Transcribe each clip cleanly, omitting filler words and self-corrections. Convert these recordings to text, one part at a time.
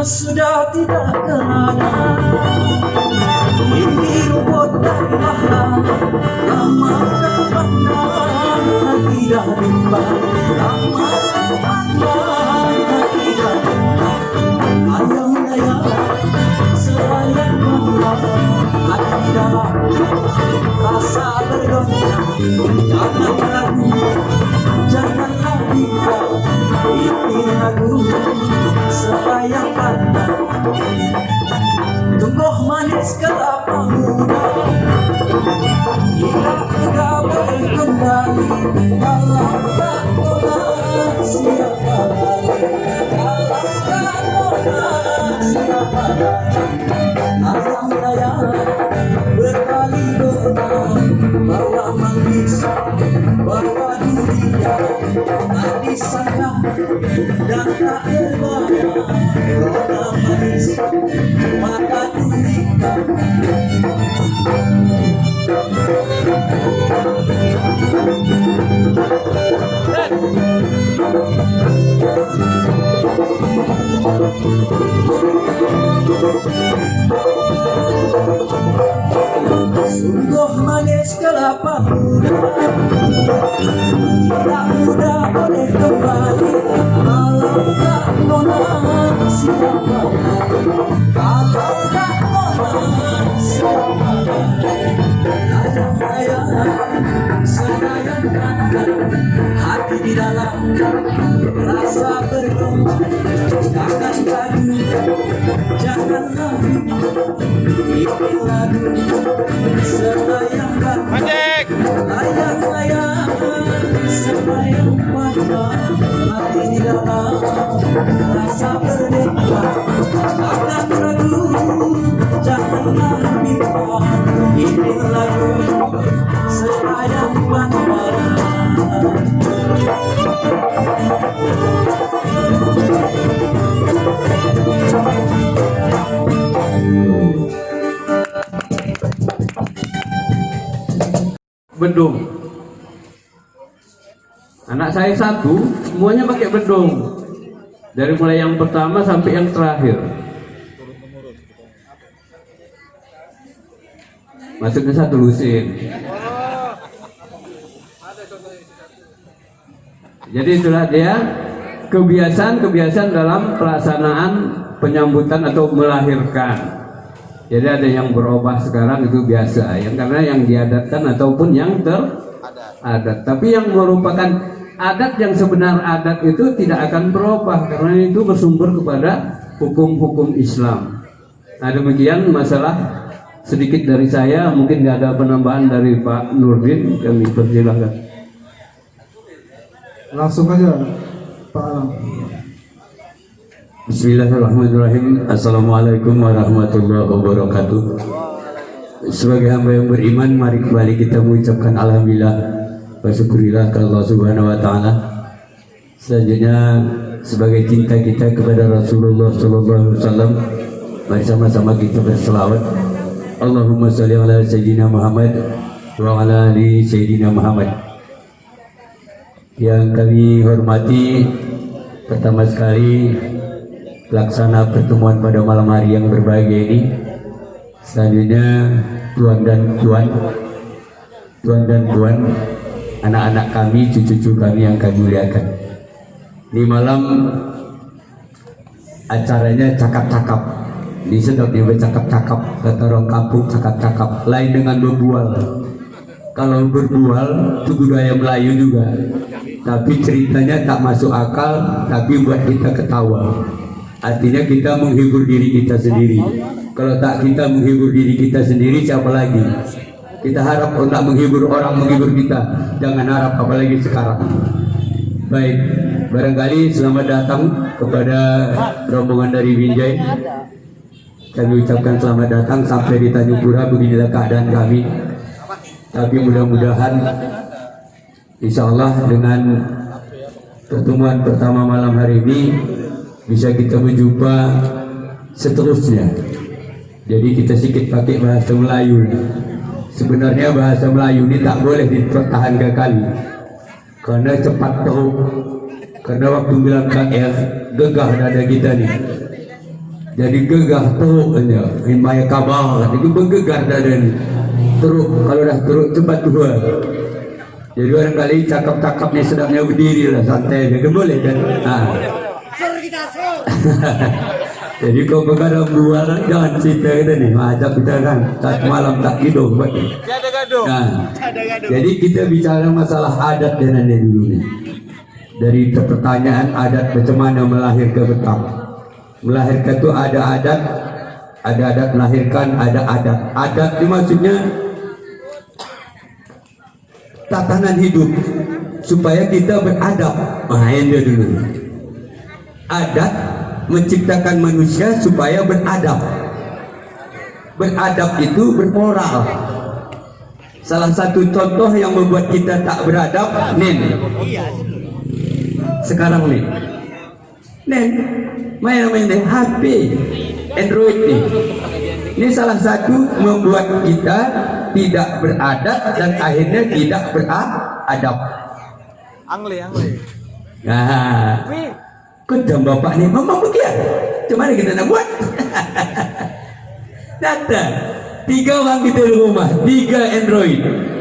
Sudah tidak kerana ini rumput dan mahal lama terpandang hati dah bimbang lama terpandang hati dah bimbang ayam-ayam selayan bangga hati dalam rasa bergoncang jangan ragu janganlah bimbang ini lagu sayang pandang tunggu manis kelapa muda hingga kita boleh kembali kalau tak pernah siapa lagi kalau tak pernah siapa lagi ayam-ayam berkali berenang bawa manusia bawa dunia tak disangka dan tak terbayang roda manis mata tulikan sungguh manis kelapa muda tidak mudah boleh kembali kalau tak nona siapa lagi kalau tak nona siapa lagi ayam-ayam sayang pandang hati di dalam rasa bergoncang jangan ragu janganlah bimbang itu lagu sayang pandang ayam-ayam sayang pandang hati di dalam rasa bergoncang jangan ragu janganlah bimbang itu lagu sayang pandang. Bedung. Anak saya satu, semuanya pakai bedung. Dari mulai yang pertama sampai yang terakhir. Maksudnya satu lusin. Jadi itulah dia kebiasaan dalam pelaksanaan penyambutan atau melahirkan. Jadi ada yang berubah sekarang itu biasa, yang karena yang diadatkan ataupun yang teradat. Tapi yang merupakan adat yang sebenar adat itu tidak akan berubah karena itu bersumber kepada hukum-hukum Islam. Nah demikian masalah sedikit dari saya, mungkin nggak ada penambahan dari Pak Nurdin, kami persilahkan. Langsung aja Pak Alam. Bismillahirrahmanirrahim. Assalamualaikum warahmatullahi wabarakatuh. Sebagai hamba yang beriman, mari kembali kita mengucapkan alhamdulillah wa syukurillah ke Allah Subhanahu wa taala. Selanjutnya sebagai cinta kita kepada Rasulullah sallallahu alaihi wasallam, mari sama-sama kita berselawat. Allahumma shalli ala sayyidina Muhammad wa ala ali sayyidina Muhammad. Yang kami hormati, pertama sekali pelaksana pertemuan pada malam hari yang berbahagia ini, selanjutnya tuan dan puan, anak-anak kami, cucu-cucu kami yang kami muliakan. Di malam acaranya cakap-cakap, di sedap dia bercakap-cakap, kata orang kampung cakap-cakap, lain dengan berbual. Kalau berbual itu budaya Melayu juga, tapi ceritanya tak masuk akal, tapi buat kita ketawa. Artinya kita menghibur diri kita sendiri. Kalau tak kita menghibur diri kita sendiri, siapa lagi? Kita harap untuk menghibur orang, menghibur kita. Jangan harap apalagi sekarang. Baik, barangkali selamat datang kepada rombongan dari Binjai. Kami ucapkan selamat datang sampai di Tanjung Pura. Beginilah keadaan kami. Tapi mudah-mudahan insya Allah dengan pertemuan pertama malam hari ini bisa kita berjumpa seterusnya. Jadi kita sedikit pakai bahasa Melayu. Sebenarnya bahasa Melayu ini tak boleh dipertahankan kali, karena cepat teruk. Karena waktu bilang KR, gegah dada kita nih. Jadi gegah teruk aja. Maya kabar, jadi bergegar dada nih. Teruk, kalau dah teruk cepat tua. Jadi barangkali cakap-cakapnya sedangnya berdiri lah, santai aja, boleh kan? Nah. Jadi kau begadang dua lah, jangan cerita kita nih, ajak kita kan, satu malam tak tidur buat ni. Nah, jadi kita bicara masalah adat dan nenek dulu nih. Dari pertanyaan adat macam mana melahirkan betang. Melahirkan tu ada adat melahirkan, ada adat. Adat itu maksudnya tatanan hidup supaya kita beradab. Main dia dulu. Adat menciptakan manusia supaya beradab. Beradab itu bermoral. Salah satu contoh yang membuat kita tak beradab, Nen. Sekarang nih, Nen, main HP, Android nih. Ini salah satu membuat kita tidak beradab dan akhirnya tidak beradab. Angle. Nah, kejam bapak nih, memang begitu. Cuman kita nak buat. Data 3 orang kita di rumah, 3 Android,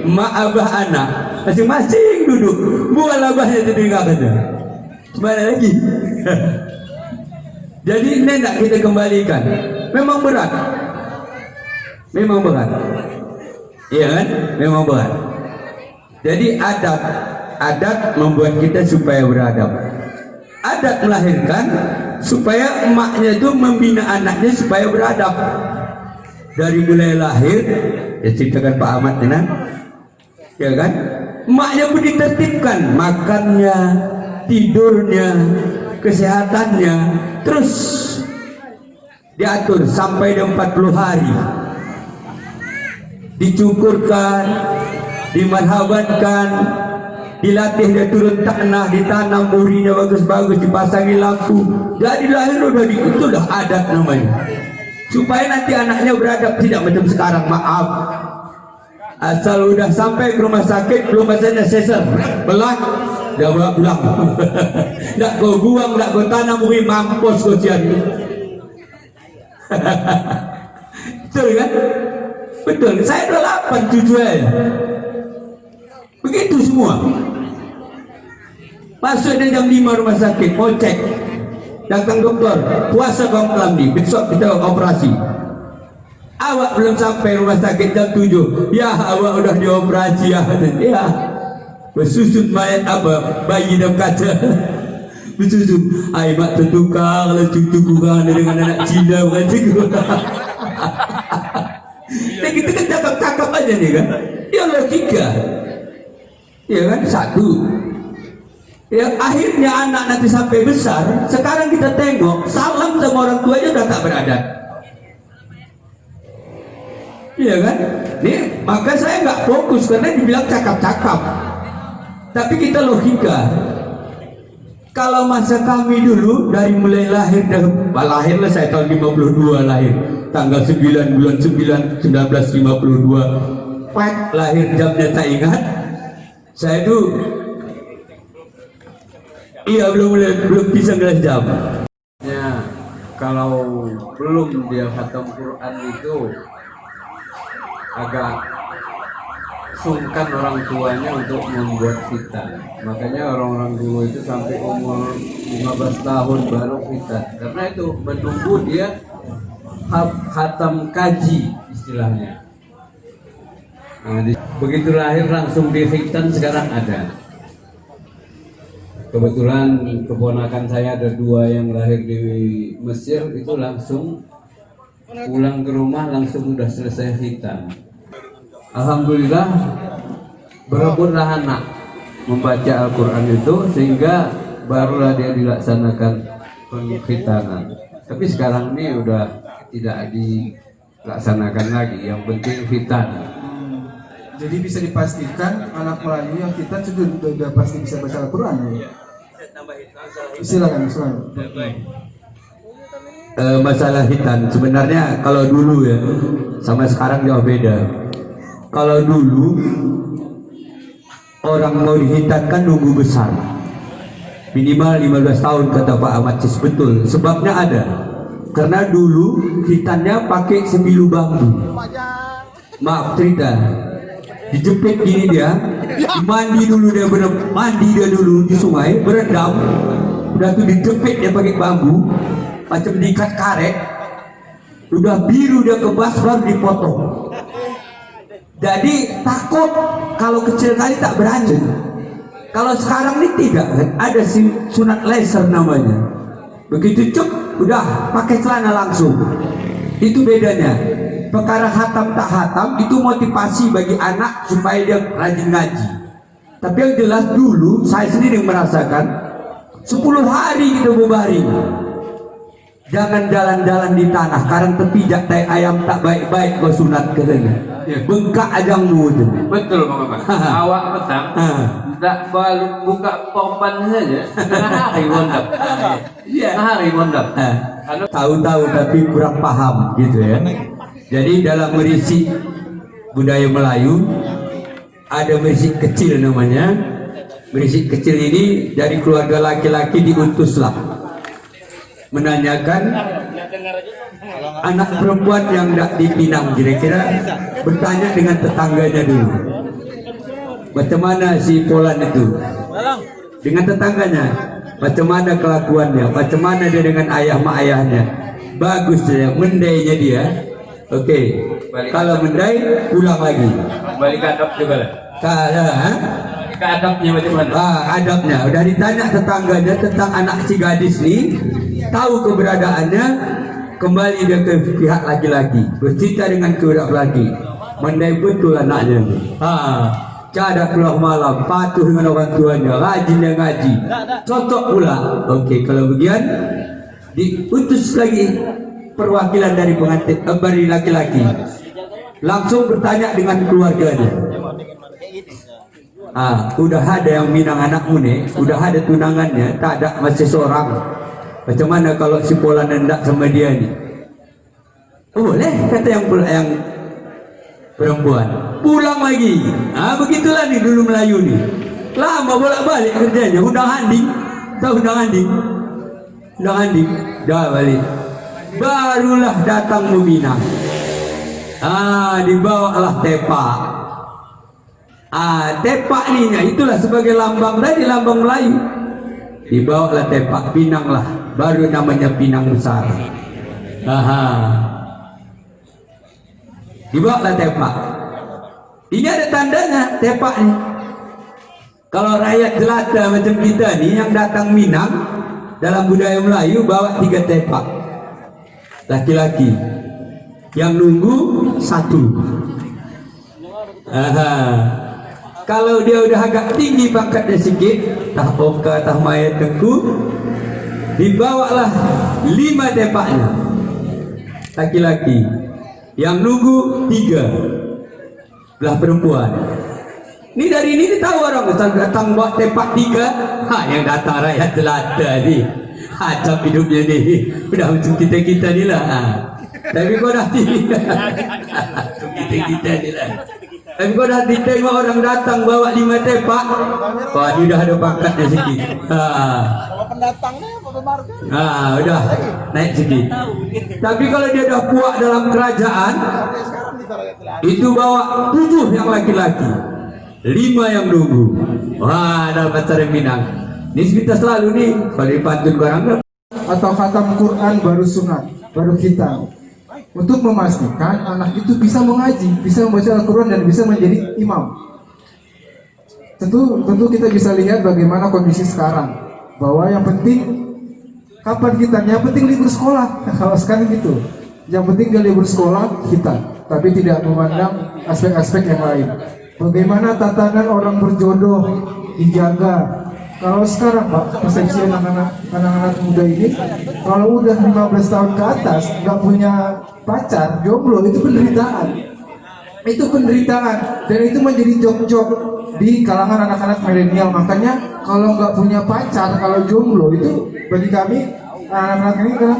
mak abah anak, masing-masing duduk. Buat abahnya terdengar saja. Mana lagi? Jadi ini nak kita kembalikan. Memang berat. Iya kan? Memang berat. Jadi adat membuat kita supaya beradab. Adat melahirkan supaya emaknya itu membina anaknya supaya beradab. Dari mulai lahir, ya ceritakan Pak Ahmad kan? Ya kan? Emaknya pun ditertibkan, makannya, tidurnya, kesehatannya, terus diatur sampai 40 hari. Dicukurkan, dimarhabankan, dilatih dia turun tanah, ditanam murinya bagus-bagus, dipasangi lampu. Jadi lahir udah itulah adat namanya. Supaya nanti anaknya beradab, tidak macam sekarang. Maaf, asal udah sampai ke rumah sakit belum masanya sesar, belah, dah bawa pulang. Tak kau buang, tak kau tanam muri, mampus kau cian. Betul kan? Betul. Saya dah 8 cucu saya. Begitu semua. Masuk jam 5 rumah sakit, mau cek. Datang dokter, puasa kau malam ni, besok kita operasi. Awak belum sampai rumah sakit jam 7. Ya, awak udah dioperasi ya. Ya. Bersusut mayat apa? Bayi dalam kaca. Bersusut. Ai mak tertukar kalau cucu kurang dengan anak Cina bukan cikgu. Dan kita kan cakap-cakap aja nih kan. Ya logika. Ya kan, satu. Ya, akhirnya anak nanti sampai besar. Sekarang kita tengok, salam sama orang tuanya udah tak beradat. Iya kan? Nih, maka saya nggak fokus karena dibilang cakap-cakap. Tapi kita logika. Kalau masa kami dulu dari mulai lahir lahirlah saya tahun 52 lahir, tanggal 9 bulan 9 1952. Pak lahir jamnya tak ingat. Saya itu iya belum bisa gelas jam. Ya, kalau belum dia khatam Quran itu agak sungkan orang tuanya untuk membuat khitan. Makanya orang-orang dulu itu sampai umur 15 tahun baru khitan. Karena itu menunggu dia khatam kaji istilahnya. Nah, begitu lahir langsung di khitan sekarang ada. Kebetulan keponakan saya ada 2 yang lahir di Mesir, itu langsung pulang ke rumah langsung udah selesai khitan. Alhamdulillah berebutlah anak membaca Al-Quran itu sehingga barulah dia dilaksanakan pengkhitanan. Tapi sekarang ini udah tidak dilaksanakan lagi, yang penting khitan. Jadi bisa dipastikan anak Melayu yang kita sudah pasti bisa baca Al-Quran ya? Silakan, silakan. Masalah hitan sebenarnya kalau dulu ya sama sekarang jauh beda. Kalau dulu orang mau dihitankan nunggu besar minimal 15 tahun kata Pak Ahmad Cis, betul sebabnya ada karena dulu hitannya pakai sembilu bambu, maaf cerita, dijepit gini dia, mandi dulu dia mandi dia dulu di sungai berendam, udah tuh dijepit dia pakai bambu macam diikat karet, udah biru dia kebas baru dipotong. Jadi takut kalau kecil kali tak berani. Kalau sekarang ini tidak, ada sunat laser namanya. Begitu cuk, udah pakai celana langsung. Itu bedanya. Perkara hatam tak hatam itu motivasi bagi anak supaya dia rajin ngaji. Tapi yang jelas dulu saya sendiri merasakan 10 hari kita berbaring. Jangan jalan-jalan di tanah, karang tepijak tai ayam tak baik-baik kau sunat katanya. Bengkak ajangmu itu. Betul Pak Bapak. Awak petang tidak baru buka pompan saja tengah hari mondap. Iya, hari mondap. Tahu-tahu tapi kurang paham gitu ya. Jadi dalam merisik budaya Melayu ada merisik kecil namanya. Merisik kecil ini dari keluarga laki-laki diutuslah menanyakan anak perempuan yang tidak dipinang, kira-kira bertanya dengan tetangganya dulu, macam mana si Polan itu dengan tetangganya, macam mana kelakuannya, macam mana dia dengan ayah mak ayahnya, bagus dia mendainya dia, oke. Kalau mendai pulang lagi Balik adab juga lah. Ke adabnya macam mana? Adabnya udah ditanya tetangganya tentang anak si gadis nih, tahu keberadaannya, kembali dia ke pihak laki-laki, bercerita dengan kedua laki, mendai betul anaknya. Cara keluar malam, patuh dengan orang tuanya, rajin dia ngaji, cocok pula. Oke, kalau begian diutus lagi perwakilan dari pengantin, dari laki-laki, langsung bertanya dengan keluarganya. Udah ada yang minang anakmu nih, udah ada tunangannya, tak ada masih seorang. Macam mana kalau si Polan hendak sama dia nih? Boleh, kata yang perempuan. Pulang lagi. Begitulah nih dulu Melayu nih. Lama bolak-balik kerjanya. Undang handing. Tahu undang handing? Undang handing. Dah balik. Barulah datang meminang. Dibawalah tepak. Tepak ini itulah sebagai lambang tadi, lambang Melayu. Dibawalah tepak, pinang lah, baru namanya pinang besar. Dibawalah tepak. Ini ada tandanya tepak nih. Kalau rakyat jelata macam kita nih yang datang Minang dalam budaya Melayu bawa 3 tepak. Laki-laki. Yang nunggu 1. Kalau dia udah agak tinggi pangkatnya sedikit, tah oka tah maya tengku, dibawalah 5 tepaknya. Laki-laki. Yang nunggu 3 belah perempuan. Ini dari ini tahu orang datang bawa tepak 3. Yang datang rakyat jelata nih, acap hidupnya nih, udah macam kita ni lah. Tapi kau dah tinggi, kita ni lah. Tapi kau dah ditengok orang datang bawa 5 tepak, wah dia dah ada pangkatnya sikit. Kalau pendatangnya apa marga? Udah naik sikit. Tapi kalau dia dah puak dalam kerajaan, itu bawa 7 yang laki-laki, 5 yang nunggu. Wah, dapat cara Minang. Ini kita selalu nih, kalau dipantun barang. Atau khatam Quran baru sunat, baru kita. Untuk memastikan anak itu bisa mengaji, bisa membaca Al-Quran dan bisa menjadi imam. Tentu kita bisa lihat bagaimana kondisi sekarang, bahwa yang penting kapan kita, yang penting libur sekolah. Kalau sekarang gitu, yang penting gak libur sekolah kita, tapi tidak memandang aspek-aspek yang lain. Bagaimana tatanan orang berjodoh dijaga. Kalau sekarang Pak, persepsi anak-anak muda ini, kalau udah 15 tahun ke atas nggak punya pacar, jomblo, itu penderitaan. itu penderitaan dan itu menjadi job-job di kalangan anak-anak milenial. Makanya kalau nggak punya pacar, kalau jomblo itu bagi kami anak-anak ini kan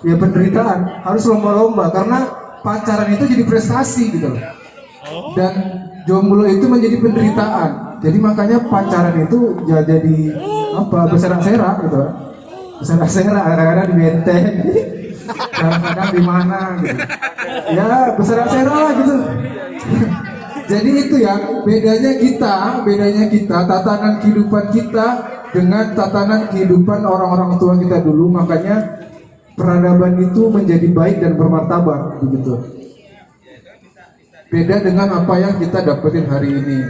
ya penderitaan, harus lomba-lomba karena pacaran itu jadi prestasi gitu loh. Dan jomblo itu menjadi penderitaan. Jadi makanya pacaran itu ya jadi apa, berserak-serak gitu. Berserak-serak, kadang-kadang di benteng, kadang-kadang di mana gitu. Ya berserak-serak lah gitu. Jadi itu ya bedanya kita, tatanan kehidupan kita dengan tatanan kehidupan orang-orang tua kita dulu. Makanya peradaban itu menjadi baik dan bermartabat begitu. Beda dengan apa yang kita dapetin hari ini.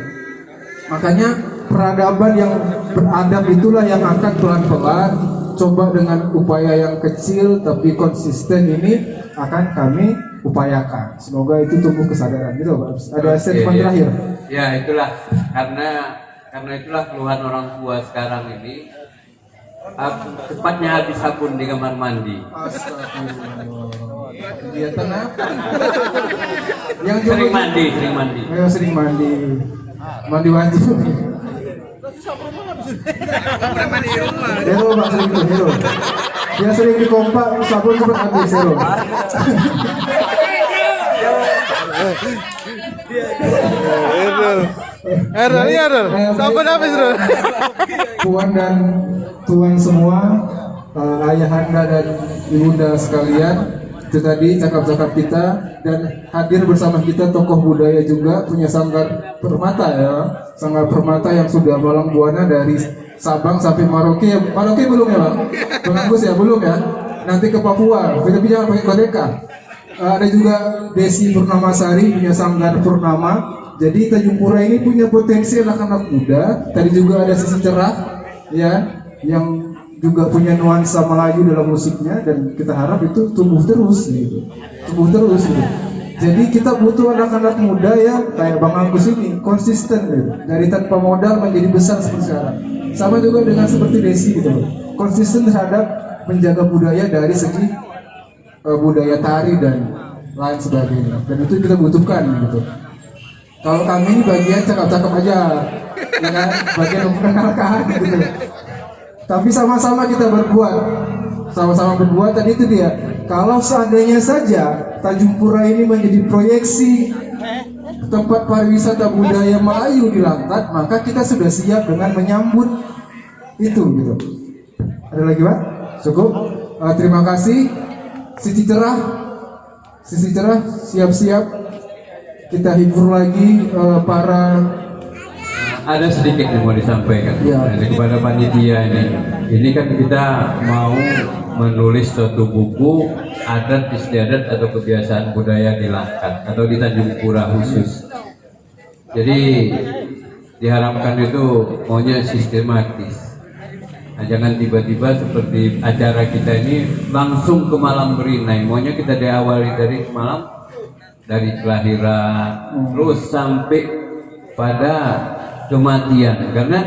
Makanya peradaban yang beradab itulah yang akan pelan-pelan, coba dengan upaya yang kecil tapi konsisten ini akan kami upayakan. Semoga itu tumbuh kesadaran gitu Pak. Ada statement terakhir. Ya itulah karena itulah keluhan orang tua sekarang ini cepatnya habis sabun di kamar mandi. Astagfirullah. Dia tenang. Yang Sering mandi. Ayo sering mandi. Mandi wajib. Hero Pak sering itu, hero. Dia sering di kompak, sabun cepat habis hero. Errol. Sabun habis bro. Puan dan tuan semua, ayahanda dan ibunda sekalian, itu tadi cakap-cakap kita, dan hadir bersama kita tokoh budaya juga punya Sanggar Permata ya, Sanggar Permata yang sudah malang buana dari Sabang sampai Merauke. Merauke belum ya Bang? Bang Agus ya belum ya? Nanti ke Papua, tapi jangan pakai kodeka. Ada juga Desi Purnamasari punya Sanggar Purnama. Jadi Tanjung Pura ini punya potensi anak-anak muda. Tadi juga ada Sisi Cerah ya, yang juga punya nuansa Melayu dalam musiknya, dan kita harap itu tumbuh terus gitu. Jadi kita butuh anak-anak muda yang kayak Bang Agus ini konsisten gitu. Dari tanpa modal menjadi besar seperti sekarang. Sama juga dengan seperti Desi gitu loh. Konsisten terhadap menjaga budaya dari segi budaya tari dan lain sebagainya. Dan itu kita butuhkan gitu. Kalau kami ini bagian cakap-cakap aja, ya kan? Bagian memperkenalkan gitu. Tapi sama-sama kita berbuat, tadi itu dia. Kalau seandainya saja Tanjung Pura ini menjadi proyeksi tempat pariwisata budaya Melayu di Langkat, maka kita sudah siap dengan menyambut itu gitu. Ada lagi Pak? Cukup. Terima kasih. Sisi cerah, siap-siap. Kita hibur lagi para. Ada sedikit yang mau disampaikan kepada panitia ini. Ini kan kita mau menulis suatu buku adat istiadat atau kebiasaan budaya di Langkat atau di Tanjung Pura khusus. Jadi diharapkan itu maunya sistematis. Nah, jangan tiba-tiba seperti acara kita ini langsung ke malam berinai. Maunya kita diawali dari malam, dari kelahiran terus sampai pada kematian. Karena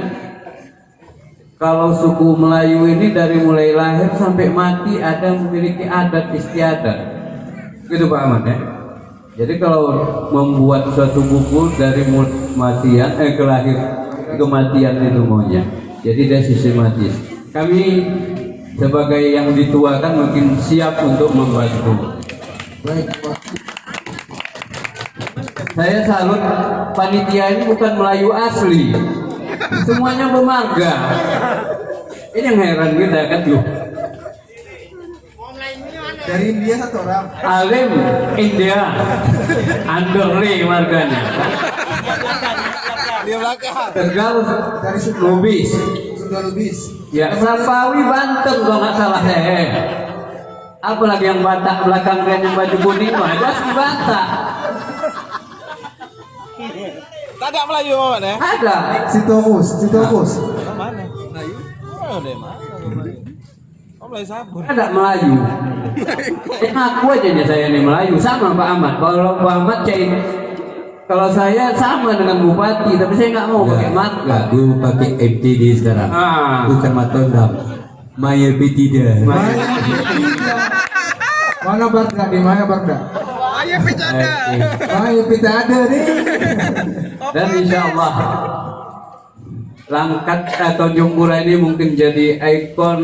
kalau suku Melayu ini dari mulai lahir sampai mati ada memiliki adat istiadat, gitu Pak Ahmad ya. Jadi kalau membuat suatu buku dari kematian itu maunya, jadi dia sistematis. Kami sebagai yang dituakan mungkin siap untuk membantu. Baik, Pak. Saya salut, panitia ini bukan Melayu asli, semuanya bermarga. Ini yang heran kita kan tuh. Dari India satu orang. Alim India, Underlay marganya. Dia belakang. Tegal Dari Lubis. Sudah Lubis. Ya, Sapawi Banten kalau nggak salah saya. Apalagi yang Batak belakang kalian yang baju kuning mah ada si Batak. Tak ada Melayu Muhammad ya? Ada. Sitokus. Mana? Melayu? Oh, dari mana Melayu? Oh, Melayu sabun. Ada Melayu. Ngaku aja nih saya ini Melayu, sama Pak Ahmad. Kalau Pak Ahmad kalau saya sama dengan bupati, tapi saya nggak mau pakai marga. Aku pakai MTD sekarang, bukan Matondam. Maya Petida. Mana Barda? Di mana Barda? Baik, kita ada nih. Dan insya Allah Langkat atau Jungpura ini mungkin jadi ikon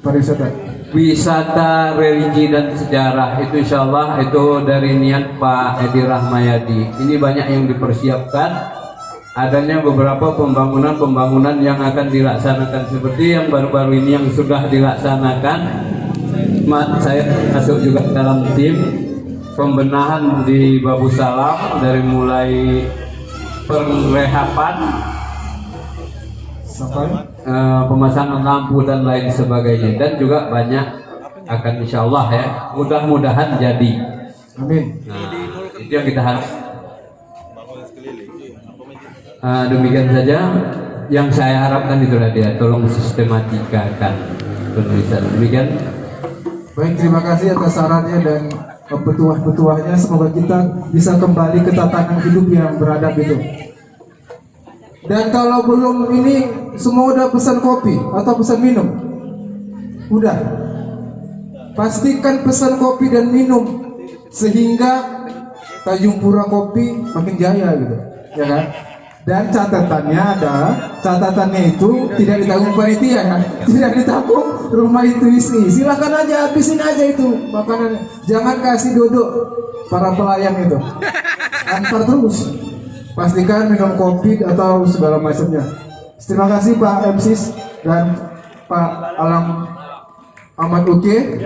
Pariwisata. wisata religi dan sejarah. Itu insya Allah itu dari niat Pak Edi Rahmayadi. Ini banyak yang dipersiapkan. Adanya beberapa pembangunan yang akan dilaksanakan seperti yang baru-baru ini yang sudah dilaksanakan. Saya masuk juga dalam tim pembenahan di Babu Salam dari mulai perrehapan Sampai pemasangan lampu dan lain sebagainya, dan juga banyak akan insya Allah ya, mudah-mudahan jadi. amin. Nah, itu yang kita harap. Demikian saja yang saya harapkan itu dia, tolong sistematikakan penulisan. Demikian. Baik, terima kasih atas sarannya dan petuah-petuahnya. Semoga kita bisa kembali ke tatanan hidup yang beradab itu. Dan kalau belum ini semua udah pesan kopi atau pesan minum? Udah. Pastikan pesan kopi dan minum sehingga Tanjung Pura Kopi makin jaya gitu, ya kan? Dan catatannya itu tidak ditanggung panitia ya, tidak ditanggung rumah intuisi. Silakan aja habisin aja itu makanan, jangan kasih duduk para pelayan itu. Antar terus, pastikan minum kopi atau segala macamnya. Terima kasih Pak MSIS dan Pak Alam Ahmad Uke.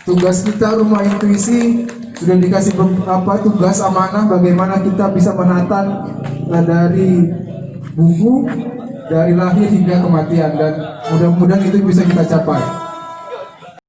Tugas kita rumah intuisi sudah dikasih tugas amanah bagaimana kita bisa menata dari buku dari lahir hingga kematian, dan mudah-mudahan itu bisa kita capai.